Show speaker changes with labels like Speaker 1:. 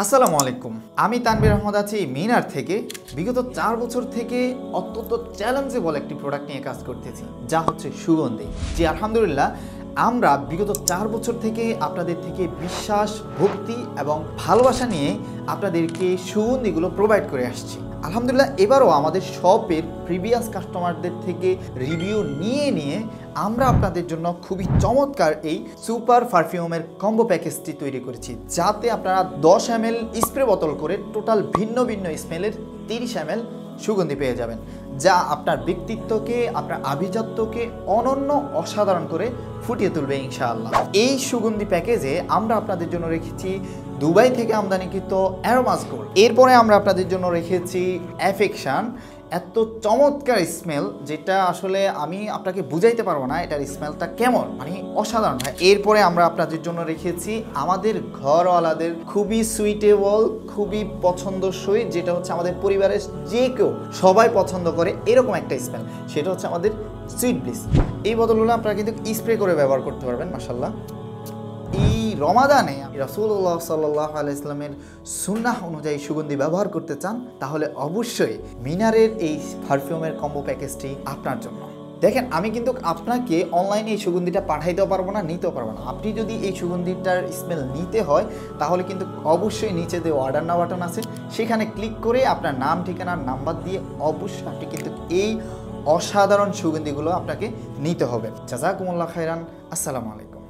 Speaker 1: আসসালামু আলাইকুম। আমি তানভীর আহমদ আছি মিনার থেকে। বিগত 4 বছর থেকে অত্যন্ত চ্যালেঞ্জেবল একটি প্রোডাক্ট নিয়ে কাজ করতেছি, যা হচ্ছে সুগন্ধি। জি আলহামদুলিল্লাহ, আমরা বিগত 4 বছর থেকে আপনাদের থেকে বিশ্বাস, ভক্তি এবং ভালোবাসা নিয়ে আপনাদেরকে সুগন্ধিগুলো প্রোভাইড করে আসছি। আলহামদুলিল্লাহ, এবারও আমাদের শপের প্রিভিয়াস কাস্টমারদের থেকে রিভিউ নিয়ে আমরা আপনাদের জন্য খুবই চমৎকার এই সুপার পারফিউমের কম্বো প্যাকেজটি তৈরি করেছি, যাতে আপনারা 10 ml স্প্রে বোতল করে টোটাল ভিন্ন ভিন্ন স্মেলের 30 ml সুগন্ধি পেয়ে যাবেন, যা আপনার ব্যক্তিত্বকে, আপনার আভিজাত্যকে অনন্য অসাধারণ করে ফুটিয়ে তুলবে ইনশাআল্লাহ। এই সুগন্ধি প্যাকেজে আমরা আপনাদের জন্য রেখেছি দুবাই থেকে আমদানিকৃত অ্যারোমাস গোল্ড। এরপরে আমরা আপনাদের জন্য রেখেছি অ্যাফেকশন, এত চমৎকার স্মেল যেটা আসলে আমি আপনাকে বুঝাইতে পারবো না এটার স্মেলটা কেমন, মানে অসাধারণ হয়। এরপরে আমরা আপনাদের জন্য রেখেছি আমাদের ঘরওয়ালাদের খুবই সুইটেবল, খুবই পছন্দসই, যেটা হচ্ছে আমাদের পরিবারের যে কেউ সবাই পছন্দ করে এরকম একটা স্মেল, সেটা হচ্ছে আমাদের সুইট ব্লিস। এই বোতলগুলো আপনারা কিন্তু স্প্রে করে ব্যবহার করতে পারবেন। মাশাআল্লাহ, এই রমাদানে রাসূলুল্লাহ সাল্লাল্লাহু আলাইহি ওয়াসাল্লামের সুন্নাহ অনুযায়ী সুগন্ধি ব্যবহার করতে চান, তাহলে অবশ্যই মিনারের এই পারফিউমের কম্বো প্যাকেজটি আপনার জন্য। দেখেন, আমি কিন্তু আপনাকে অনলাইনে এই সুগন্ধিটা পাঠাইতেও পারবো না, নিতেও পারবো না। আপনি যদি এই সুগন্ধিটার স্মেল নিতে হয়, তাহলে কিন্তু অবশ্যই নিচে যে অর্ডার নাও বাটন আছে, সেখানে ক্লিক করে আপনার নাম, ঠিকানা, নাম্বার দিয়ে অবশ্যই আপনি কিন্তু এই অসাধারণ সুগন্ধিগুলো আপনাকে নিতে হবে। জাযাকুমুল্লাহ খাইরান। আসসালামু আলাইকুম।